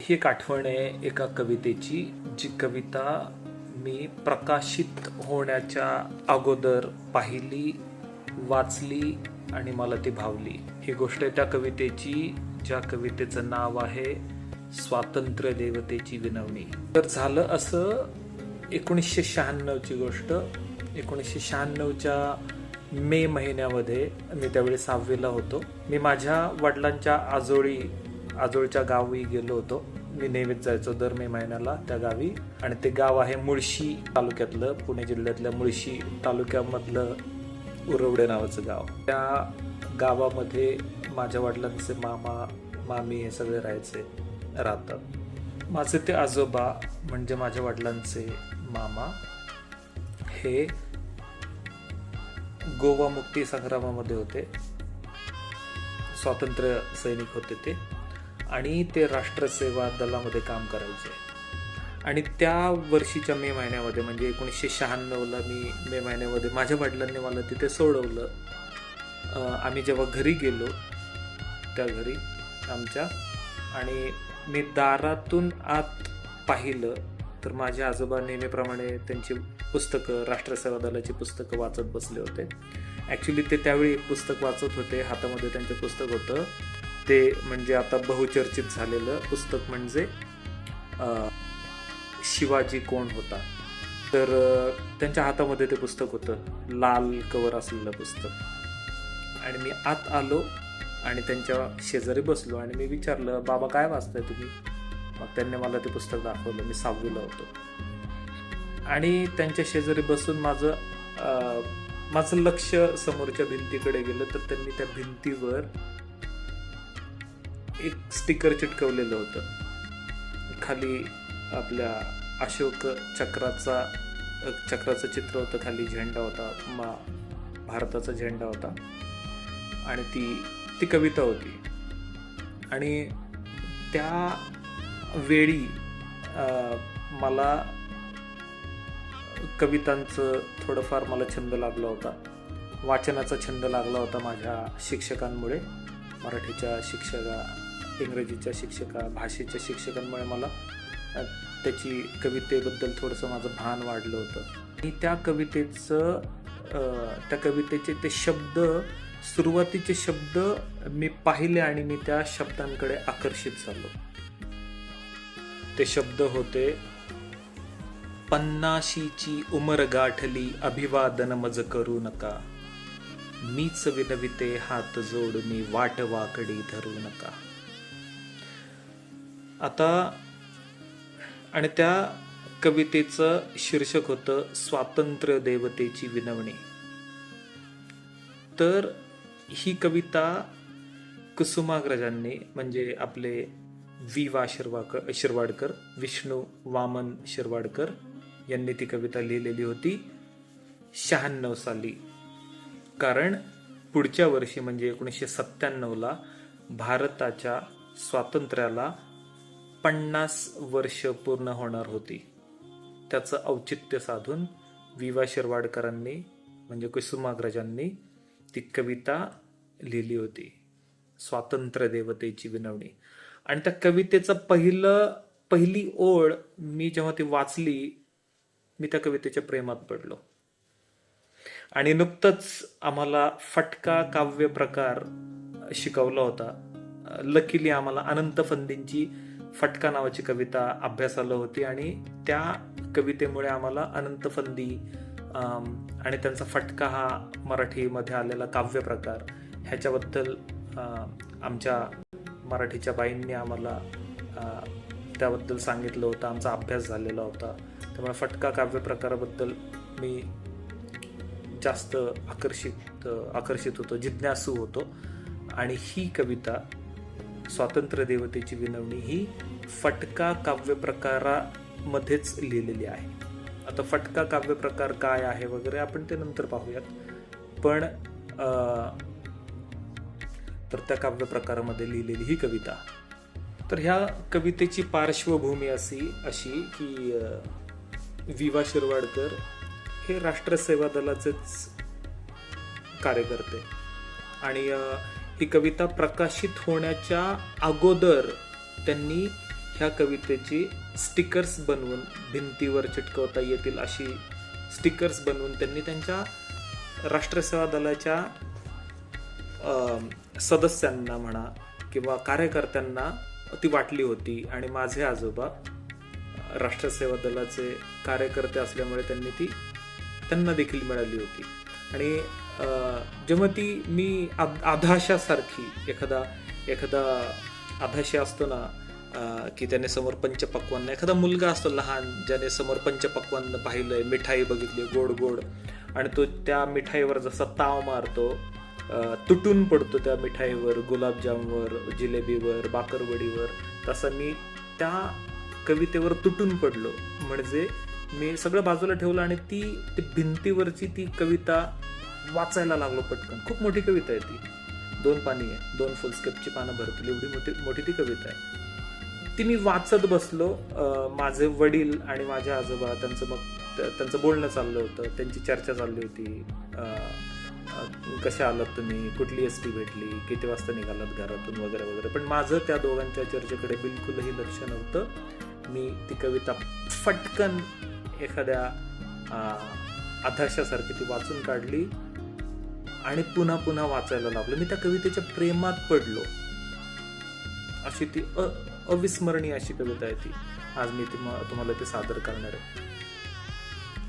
ही एक आठवण आहे एका कवितेची, जी कविता मी प्रकाशित होण्याच्या अगोदर पाहिली, वाचली आणि मला ती भावली. ही गोष्ट आहे त्या कवितेची, ज्या कवितेचं नाव आहे स्वातंत्र्य देवतेची विनवणी. तर झालं असं 1996ची गोष्ट. 1996च्या मे महिन्यामध्ये, मी त्यावेळी 6वीला होतो. मी माझ्या वडिलांच्या आजोळच्या गावी गेलो होतो. मी नेहमीच जायचो दर मे महिन्याला त्या गावी, आणि ते गाव आहे मुळशी तालुक्यातलं, पुणे जिल्ह्यातल्या मुळशी तालुक्यामधलं उरवडे नावाचं गाव. त्या गावामध्ये माझ्या वडिलांचे मामा मामी हे सगळे राहतात. माझे ते आजोबा म्हणजे माझ्या वडिलांचे मामा हे गोवा मुक्ती संग्रामामध्ये होते, स्वातंत्र्य सैनिक होते ते, आणि ते राष्ट्रसेवा दलामध्ये काम करायचे. आणि त्या वर्षीच्या मे महिन्यामध्ये म्हणजे 1996ला मी मे महिन्यामध्ये माझ्या वडिलांनी मला तिथे सोडवलं. आम्ही जेव्हा घरी गेलो त्या घरी आमच्या, आणि मी दारातून आत पाहिलं तर माझे आजोबा नेहमीप्रमाणे त्यांची पुस्तकं, राष्ट्रसेवा दलाची पुस्तकं वाचत बसले होते. ॲक्च्युली ते त्यावेळी एक पुस्तक वाचत होते, हातामध्ये त्यांचं पुस्तक होतं. ते म्हणजे आता बहुचर्चित झालेलं पुस्तक म्हणजे शिवाजी कोण होता. तर त्यांच्या हातामध्ये ते पुस्तक होतं, लाल कवर असलेलं पुस्तक. आणि मी आत आलो आणि त्यांच्या शेजारी बसलो आणि मी विचारलं, बाबा काय वाचताय तुम्ही? मग त्यांनी मला ते पुस्तक दाखवलं. मी 6वीला होतो. आणि त्यांच्या शेजारी बसून माझं लक्ष समोरच्या भिंतीकडे गेलं, तर त्यांनी त्या भिंतीवर एक स्टिकर चिटकवलेलं होतं. खाली आपल्या अशोक चक्राचं चित्र होतं, खाली झेंडा होता, भारताचा झेंडा होता, आणि ती कविता होती. आणि त्या वेळी मला कवितांचं थोडंफार मला छंद लागला होता, वाचनाचा छंद लागला होता माझ्या शिक्षकांमुळे, मराठीच्या शिक्षका, इंग्रजीच्या शिक्षका, भाषेच्या शिक्षकांमुळे मला त्याची कवितेबद्दल थोडंसं माझं भान वाढलं होतं. आणि त्या कवितेचे ते शब्द, सुरुवातीचे शब्द मी पाहिले आणि मी त्या शब्दांकडे आकर्षित झालो. ते शब्द होते, 50ची उमर गाठली, अभिवादन मज करू नका, मीच विनविते हात जोडून वाट वाकडी धरू नका. आता आणि त्या कवितेचं शीर्षक होतं स्वातंत्र्य देवतेची विनवणी. तर ही कविता कुसुमाग्रजांनी, म्हणजे आपले वा शिरवाडकर, विष्णू वामन शिरवाडकर यांनी ती कविता लिहिलेली होती 96 साली. कारण पुढच्या वर्षी म्हणजे 1997ला भारताच्या स्वातंत्र्याला 50 वर्ष पूर्ण होणार होती. त्याचं औचित्य साधून वा शिरवाडकरांनी म्हणजे कुसुमाग्रजांनी ती कविता लिहिली होती, स्वातंत्र्य देवतेची विनवणी. आणि त्या कवितेचं पहिली ओळ मी जेव्हा ती वाचली, मी त्या कवितेच्या प्रेमात पडलो. आणि नुकतंच आम्हाला फटका काव्य प्रकार शिकवला होता. लकीली आम्हाला अनंत फंदींची फटका नावाची कविता अभ्यासाला होती, आणि त्या कवितेमुळे आम्हाला अनंत फंदी आणि त्यांचा फटका हा मराठीमध्ये आलेला काव्य प्रकार ह्याच्याबद्दल आमच्या मराठीच्या बाईंनी आम्हाला त्याबद्दल सांगितलं होतं. आमचा अभ्यास झालेला होता. त्यामुळे फटका काव्य प्रकाराबद्दल मी जास्त आकर्षित होतो, जिज्ञासू होतो. आणि ही कविता स्वातंत्र्य देवतेची विनवणी ही फटका काव्य प्रकारामध्येच लिहिलेली आहे. आता फटका काव्य प्रकार काय आहे वगैरे आपण ते नंतर पाहूयात. पण तर त्या काव्य प्रकारामध्ये लिहिलेली ही कविता. तर ह्या कवितेची पार्श्वभूमी अशी की वा शिरवाडकर हे राष्ट्रसेवा दलाचेच कार्यकर्ते, आणि ही कविता प्रकाशित होण्याच्या अगोदर त्यांनी ह्या कवितेची स्टिकर्स बनवून भिंतीवर चिटकवता येतील अशी स्टिकर्स बनवून त्यांनी त्यांच्या राष्ट्रसेवा दलाच्या सदस्यांना म्हणा किंवा कार्यकर्त्यांना ती वाटली होती. आणि माझे आजोबा राष्ट्रसेवा दलाचे कार्यकर्ते असल्यामुळे त्यांना देखील मिळाली होती. आणि जेव्हा ती मी आधाशासारखी एखादा आधाशी असतो ना, की त्याने समोर पंचपक्वान्न, एखादा मुलगा असतो लहान ज्याने समोर पंचपक्वान्न पाहिलंय, मिठाई बघितली गोड गोड, आणि तो त्या मिठाईवर जसा ताव मारतो, तुटून पडतो त्या मिठाईवर, गुलाबजामवर, जिलेबीवर, बाकरवडीवर, तसा मी त्या कवितेवर तुटून पडलो. म्हणजे मी सगळं बाजूला ठेवलं आणि ती भिंतीवरची ती कविता वाचायला लागलो पटकन. खूप मोठी कविता आहे ती, 2 पानी आहे, 2 फुलस्केपची पानं भरतील एवढी मोठी ती कविता आहे. ती मी वाचत बसलो. माझे वडील आणि माझे आजोबा त्यांचं बोलणं चाललं होतं, त्यांची चर्चा चालली होती. कशा आलात तुम्ही, कुठली एसटी भेटली, किती वाजता निघालात घरातून, वगैरे वगैरे. पण माझं त्या दोघांच्या चर्चेकडे बिलकुलही लक्ष नव्हतं. मी ती कविता फटकन एखाद्या आधाशासारखी ती वाचून काढली आणि पुन्हा पुन्हा वाचायला लागलो. मी त्या कवितेच्या प्रेमात पडलो. अशी ती अविस्मरणीय अशी कविता आहे ती. आज मी तुम्हाला ती सादर करणार आहे.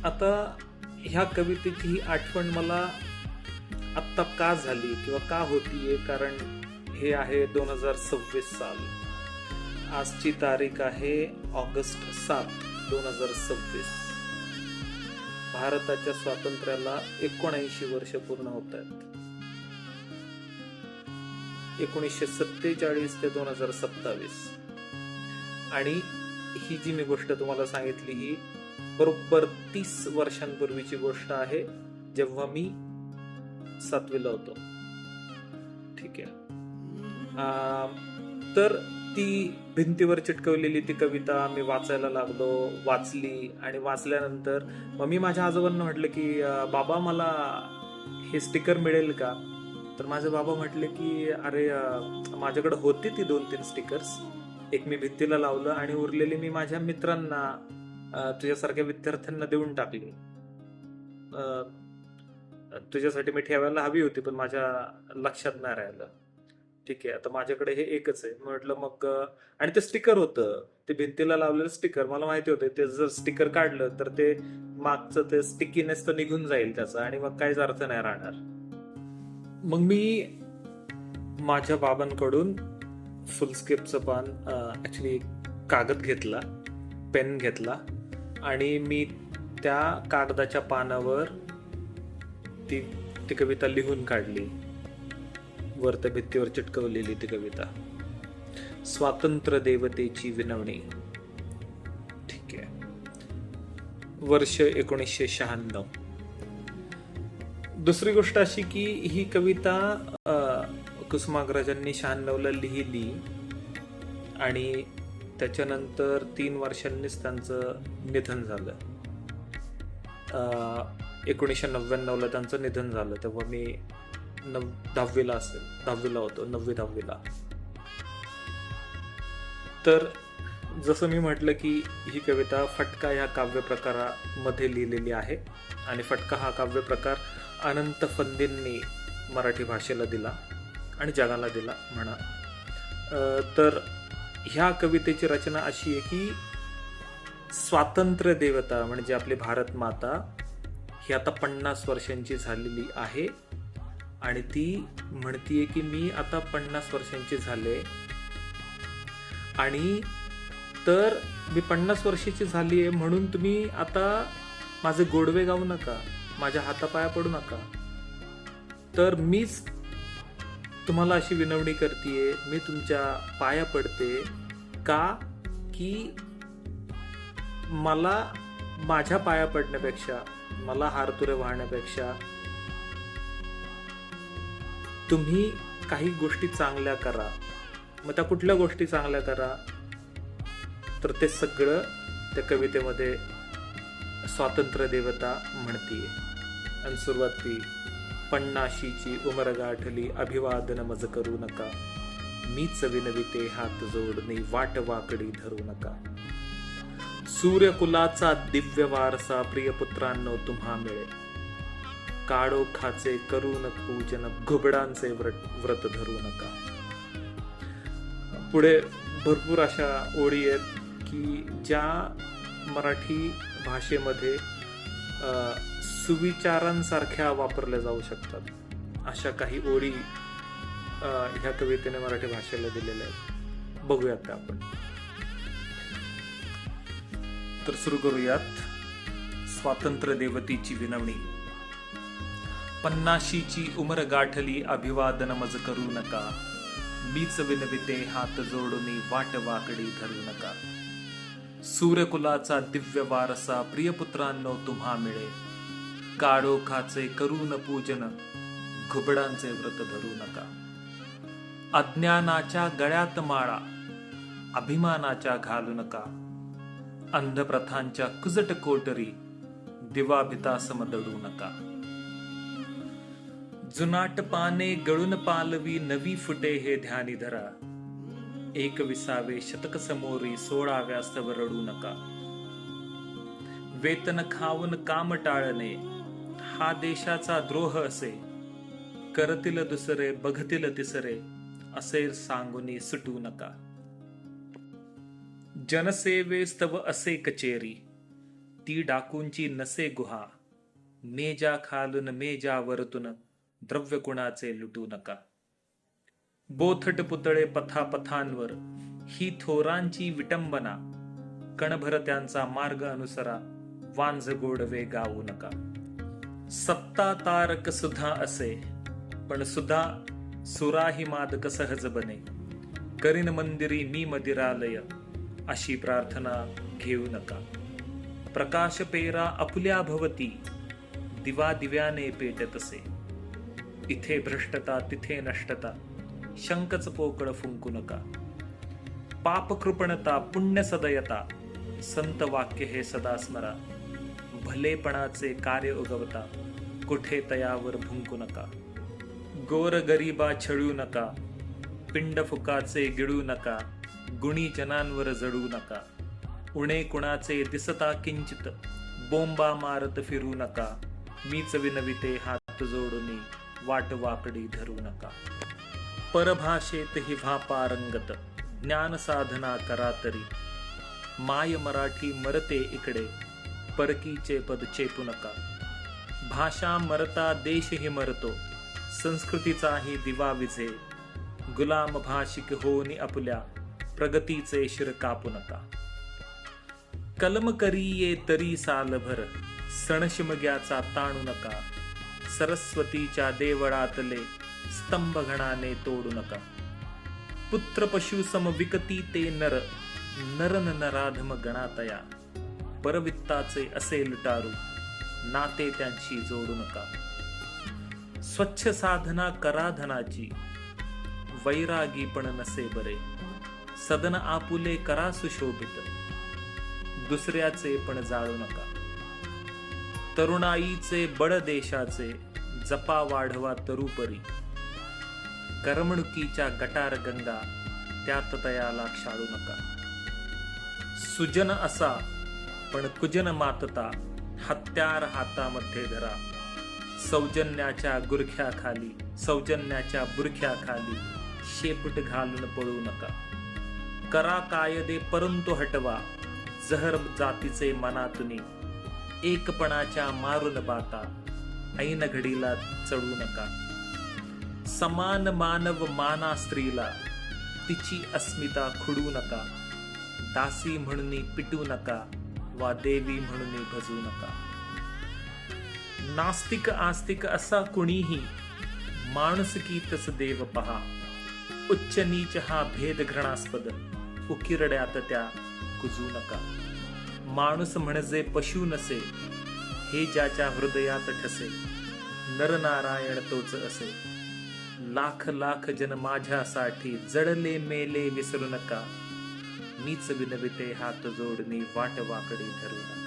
आता ह्या कवितेची ही आठवण मला आत्ता का झाली किंवा का होतीये, कारण हे आहे 2026 साल. आजची तारीख आहे ऑगस्ट 7, 2026. भारताच्या स्वातंत्र्याला 79 वर्ष पूर्ण होत आहेत. 1947 ते 2027. आणि ही जी मी गोष्ट तुम्हाला सांगितली ही बरोबर 30 वर्षांपूर्वीची गोष्ट आहे, जेव्हा मी 7वीला होतो. ठीक आहे. तर ती भिंतीवर चिटकवलेली ती कविता मी वाचायला लागलो, वाचली. आणि वाचल्यानंतर मग मी माझ्या आजोबांना म्हटलं की बाबा मला हे स्टिकर मिळेल का? तर माझे बाबा म्हटले की अरे माझ्याकडे होती ती 2-3 स्टिकर्स. एक मी भिंतीला लावलं आणि उरलेली मी माझ्या मित्रांना, तुझ्यासारख्या विद्यार्थ्यांना देऊन टाकली. तुझ्यासाठी मी ठेवायला हवी होती पण माझ्या लक्षात नाही राहिलं. ठीक आहे, आता माझ्याकडे हे एकच आहे. म्हटलं मग, आणि ते स्टिकर होतं, ते भिंतीला लावलेलं स्टिकर. मला माहिती होतं ते जर स्टिकर काढलं तर ते मागचं ते स्टिकीनेस तर निघून जाईल त्याचा, आणि मग काहीच अर्थ नाही राहणार. मग मी माझ्या बाबांकडून फुलस्केपचं पान, ऍक्च्युली कागद घेतला, पेन घेतला, आणि मी त्या कागदाच्या पानावर ती कविता लिहून काढली. वर त्या भित्तीवर चिटकवलेली ती कविता, स्वातंत्र्य देवतेची विनवणी. ठीक आहे. वर्ष 1996. दुसरी गोष्ट अशी की ही कविता कुसुमाग्रजांनी 96ला लिहिली आणि त्याच्यानंतर 3 वर्षांनीच त्यांचं निधन झालं. 1999ला त्यांचं निधन झालं. तेव्हा मी 10वीला होतो, 9वी-10वीला. तर जसं मी म्हटलं की ही कविता फटका ह्या काव्य प्रकारामध्ये लिहिलेली आहे. आणि फटका हा काव्य प्रकार अनंत फंदींनी मराठी भाषेला दिला आणि जगाला दिला म्हणा. तर ह्या कवितेची रचना अशी आहे की स्वातंत्र्य देवता म्हणजे आपली भारत माता ही आता 50 वर्षांची झालेली आहे. आणि ती म्हणतीये की मी आता 50 वर्षांची झाले, आणि तर मी 50 वर्षाची झाली आहे म्हणून तुम्ही आता माझे गोडवे गाऊ नका, माझ्या हातापाया पडू नका. तर मीच तुम्हाला अशी विनवणी करतेय, मी तुमच्या पाया पडते का, की मला माझ्या पाया पडण्यापेक्षा, मला हारतुरे वाहण्यापेक्षा तुम्ही काही गोष्टी चांगल्या करा. मग त्या कुठल्या गोष्टी चांगल्या करा, तर ते सगळं त्या कवितेमध्ये स्वातंत्र्य देवता म्हणतीये. आणि सुरुवात ती, 50ची उमर गाठली अभिवादन मज करू नका, मीच विनविते हात जोडणे वाट वाकडी धरू नका. सूर्यकुलाचा दिव्य वारसा प्रियपुत्रांनो तुम्हा मिळे. काळोखाचे करून पूजन घुबडांचे व्रत धरू नका. पुढे भरपूर अशा ओळी आहेत की ज्या मराठी भाषेमध्ये सुविचारांसारख्या वापरल्या जाऊ शकतात. अशा काही ओळी ह्या कवितेने मराठी भाषेला दिलेल्या आहेत. बघूयात त्या आपण. तर सुरू करूयात. स्वातंत्र्य देवतेची विनवणी. पन्नाशीची उमर गाठली अभिवादन मज करू नका. मीच विनविते हात जोडून वाट वाकडी धरू नका. सूर्यकुलाचा दिव्य वारसा प्रियपुत्रांनो तुम्हा मिळे. काळोखाचे करून पूजन घुबडांचे व्रत धरू नका. अज्ञानाच्या गळ्यात माळा अभिमानाच्या घालू नका. अंधप्रथांच्या कुजट कोटरी दिवा भितासम दडू नका. जुनाट पाने गळून पालवी नवी फुटे हे ध्यानी धरा. 21 शतक समोरी 16व्या स्तव रडू नका. वेतन खाऊन काम टाळणे हा देशाचा द्रोह असे. करतील दुसरे बघतील तिसरे असे सांगून सुटू नका. जनसेवे स्तव असे कचेरी ती डाकूंची नसे गुहा. मेजा खालून मेजा वरतून द्रव्य कुणाचे लुटू नका. बोथट पुतळे पथापथांवर ही थोरांची विटंबना. कणभर त्यांचा मार्ग अनुसरा वांझ गोडवे गाऊ नका. सत्ता तारक सुधा असे पण सुधा सुराही मादक सहज बने. करीन मंदिरी मी मदिरालय अशी प्रार्थना घेऊ नका. प्रकाश पेरा आपुल्या भवती दिवा दिव्याने पेटतसे. इथे भ्रष्टता तिथे नष्टता शंकच पोकळ फुंकू नका. पाप कृपणता पुण्य सदयता संत वाक्य हे सदा स्मरा. भलेपणाचे कार्य उगवता कुठे तयावर भुंकू नका. गोर गरीबा छळू नका. पिंड फुकाचे गिळू नका. गुणी जनांवर जडू नका. उणे कुणाचे दिसता किंचित बोंबा मारत फिरू नका. मीच विनविते हात जोडून वाट वाकडी धरू नका. परभाषेत ही व्हा पारंगत ज्ञान साधना करा तरी. माय मराठी मरते इकडे परकीचे पद चेपू नका. भाषा मरता देशही मरतो संस्कृतीचाही दिवा विझे. गुलाम भाषिक होनी आपुल्या प्रगतीचे शिर कापू नका. कलम करीये तरी सालभर सणशिमग्याचा ताणू नका. सरस्वतीच्या देवळातले स्तंभ घणाने तोडू नका. पुत्र पशु सम विकती ते नर नरन नराधम गणातया. परवित्ताचे असे लुटारू नाते त्यांची जोडू नका. स्वच्छ साधना करा धनाची वैरागी पण नसे बरे. सदन आपुले करा सुशोभित दुसऱ्याचे पण जाळू नका. तरुणाईचे बळ देशाचे जपा वाढवा तरुपरी. करमणुकीच्या गटार गंगा त्यात तयाला क्षाळू नका. सुजन असा पण कुजन मातता हत्यार हातामध्ये धरा. सौजन्याच्या बुरख्याखाली शेपूट घालून पळू नका. करा कायदे परंतु हटवा जहर जातीचे मनातुनी. एकपणाच्या मारून बाता ऐन घडीला चढू नका. समान मानव माना स्त्रीला तिची अस्मिता खुडू नका. दासी म्हणून पिटू नका वा देवी म्हणून भजू नका. नास्तिक आस्तिक असा कुणीही माणुसकीतच देव पहा. उच्च नीच हा भेद घृणास्पद उकिरड्यात त्या कुजू नका. माणूस म्हणजे पशु नसे हे ज्याच्या हृदयात ठसे. नरनारायण तोच असे. लाख लाख जन माझ्यासाठी जडले मेले विसरू नका. मीच विनविते हात जोडणी वाट वाकडी धरू नका.